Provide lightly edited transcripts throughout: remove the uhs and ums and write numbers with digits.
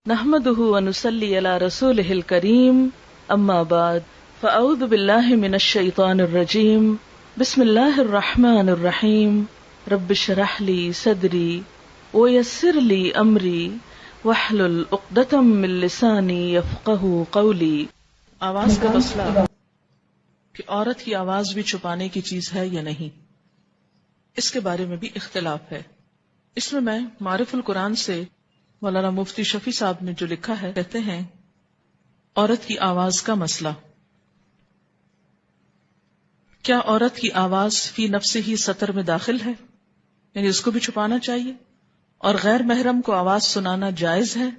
نحمده ونصلي على رسوله الكريم اما بعد فاعوذ بالله من الشيطان الرجيم بسم الله الرحمن الرحيم رب اشرح لي صدري ويسر لي امري واحلل عقدة من لساني يفقهوا قولي۔ آواز کا مسئلہ کہ عورت کی آواز بھی چھپانے کی چیز ہے یا نہیں، اس کے بارے میں بھی اختلاف ہے۔ اس میں معرف القرآن سے مولانا مفتی شفیع صاحب نے جو لکھا ہے، کہتے ہیں عورت کی آواز کا مسئلہ، کیا عورت کی آواز فی نفس ہی سطر میں داخل ہے، یعنی اس کو بھی چھپانا چاہیے، اور غیر محرم کو آواز سنانا جائز ہے،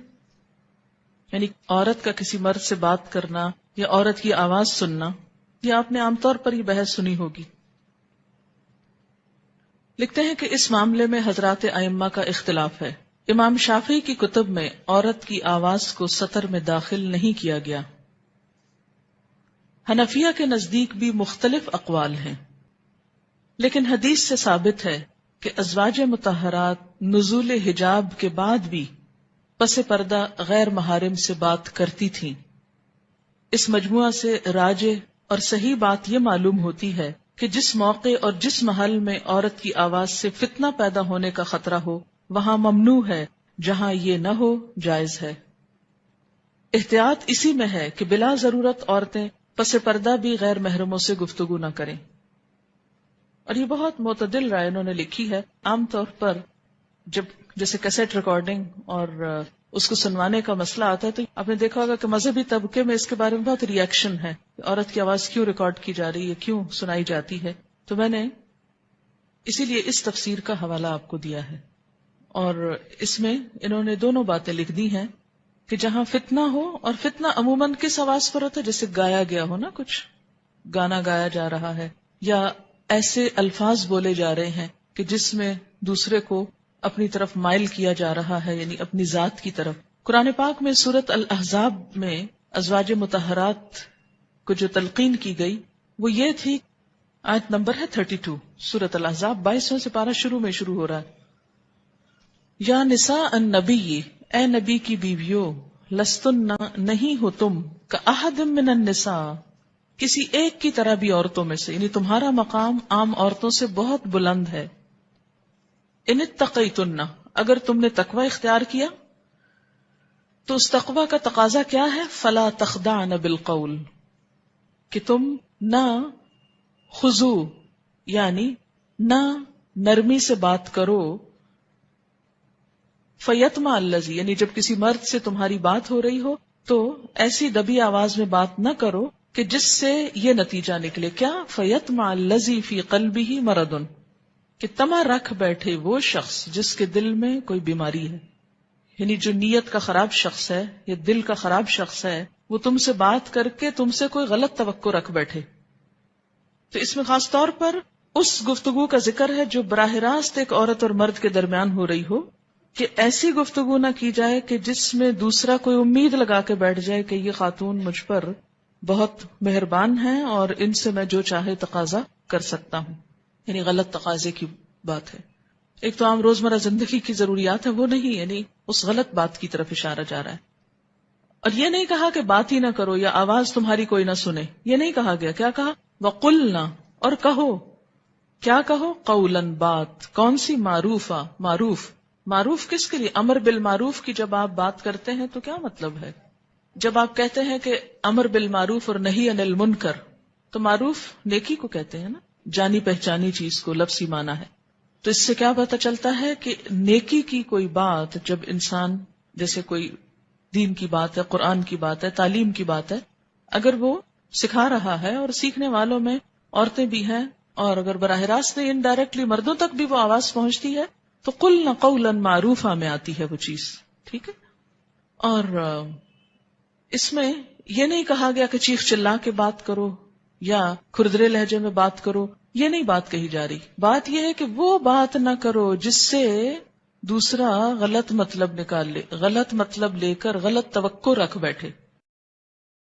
یعنی عورت کا کسی مرد سے بات کرنا یا عورت کی آواز سننا، یہ آپ نے عام طور پر یہ بحث سنی ہوگی۔ لکھتے ہیں کہ اس معاملے میں حضرات ائمہ کا اختلاف ہے۔ امام شافعی کی کتب میں عورت کی آواز کو سطر میں داخل نہیں کیا گیا۔ حنفیہ کے نزدیک بھی مختلف اقوال ہیں، لیکن حدیث سے ثابت ہے کہ ازواج مطہرات نزول حجاب کے بعد بھی پس پردہ غیر محارم سے بات کرتی تھیں۔ اس مجموعہ سے راجح اور صحیح بات یہ معلوم ہوتی ہے کہ جس موقع اور جس محل میں عورت کی آواز سے فتنہ پیدا ہونے کا خطرہ ہو وہاں ممنوع ہے، جہاں یہ نہ ہو جائز ہے۔ احتیاط اسی میں ہے کہ بلا ضرورت عورتیں پس پردہ بھی غیر محرموں سے گفتگو نہ کریں، اور یہ بہت معتدل رائے انہوں نے لکھی ہے۔ عام طور پر جب جیسے کیسٹ ریکارڈنگ اور اس کو سنوانے کا مسئلہ آتا ہے تو آپ نے دیکھا ہوگا کہ مذہبی طبقے میں اس کے بارے میں بہت ری ایکشن ہے، عورت کی آواز کیوں ریکارڈ کی جا رہی ہے، کیوں سنائی جاتی ہے۔ تو میں نے اسی لیے اس تفسیر کا حوالہ آپ کو دیا ہے، اور اس میں انہوں نے دونوں باتیں لکھ دی ہیں کہ جہاں فتنہ ہو، اور فتنہ عموماً کس آواز پر ہوتا ہے، جیسے گایا گیا ہو نا، کچھ گانا گایا جا رہا ہے یا ایسے الفاظ بولے جا رہے ہیں کہ جس میں دوسرے کو اپنی طرف مائل کیا جا رہا ہے، یعنی اپنی ذات کی طرف۔ قرآن پاک میں سورۃ الاحزاب میں ازواج مطہرات کو جو تلقین کی گئی وہ یہ تھی، آیت نمبر ہے 32، سورۃ الاحزاب 22واں سپارہ شروع ہو رہا ہے۔ یا نساء النبی، اے نبی کی بیویوں، لستن، نہیں ہو تم، کاحد من النساء، کسی ایک کی طرح بھی عورتوں میں سے، یعنی تمہارا مقام عام عورتوں سے بہت بلند ہے۔ ان اتقیتن، اگر تم نے تقوی اختیار کیا تو اس تقوی کا تقاضا کیا ہے؟ فلا تخضعن بالقول، کہ تم نہ خضوع یعنی نہ نرمی سے بات کرو، فیطمع الذی، یعنی جب کسی مرد سے تمہاری بات ہو رہی ہو تو ایسی دبی آواز میں بات نہ کرو کہ جس سے یہ نتیجہ نکلے، کیا؟ فیطمع الذی فی قلبہ مرض، کہ طمع رکھ بیٹھے وہ شخص جس کے دل میں کوئی بیماری ہے، یعنی جو نیت کا خراب شخص ہے یا دل کا خراب شخص ہے، وہ تم سے بات کر کے تم سے کوئی غلط توقع رکھ بیٹھے۔ تو اس میں خاص طور پر اس گفتگو کا ذکر ہے جو براہ راست ایک عورت اور مرد کے درمیان ہو رہی ہو، کہ ایسی گفتگو نہ کی جائے کہ جس میں دوسرا کوئی امید لگا کے بیٹھ جائے کہ یہ خاتون مجھ پر بہت مہربان ہیں اور ان سے میں جو چاہے تقاضا کر سکتا ہوں، یعنی غلط تقاضے کی بات ہے۔ ایک تو عام روزمرہ زندگی کی ضروریات ہے وہ نہیں، یعنی اس غلط بات کی طرف اشارہ جا رہا ہے۔ اور یہ نہیں کہا کہ بات ہی نہ کرو یا آواز تمہاری کوئی نہ سنے، یہ نہیں کہا گیا۔ کیا کہا؟ وَقُلْنَا، اور کہو، کیا کہو؟ قولاً، بات، کون سی؟ معروفہ، معروف۔ معروف کس کے لیے؟ امر بالمعروف کی جب آپ بات کرتے ہیں تو کیا مطلب ہے؟ جب آپ کہتے ہیں کہ امر بالمعروف اور نہی عن المنکر، تو معروف نیکی کو کہتے ہیں نا، جانی پہچانی چیز کو لفظی معنی ہے۔ تو اس سے کیا پتہ چلتا ہے کہ نیکی کی کوئی بات جب انسان، جیسے کوئی دین کی بات ہے، قرآن کی بات ہے، تعلیم کی بات ہے، اگر وہ سکھا رہا ہے اور سیکھنے والوں میں عورتیں بھی ہیں، اور اگر براہ راست نہیں انڈائریکٹلی مردوں تک بھی وہ آواز پہنچتی ہے تو قلنا قولا معروفا میں آتی ہے وہ چیز، ٹھیک ہے۔ اور اس میں یہ نہیں کہا گیا کہ چیخ چلا کے بات کرو یا کھردرے لہجے میں بات کرو، یہ نہیں بات کہی جا رہی۔ بات یہ ہے کہ وہ بات نہ کرو جس سے دوسرا غلط مطلب نکال لے، غلط مطلب لے کر غلط توقع رکھ بیٹھے۔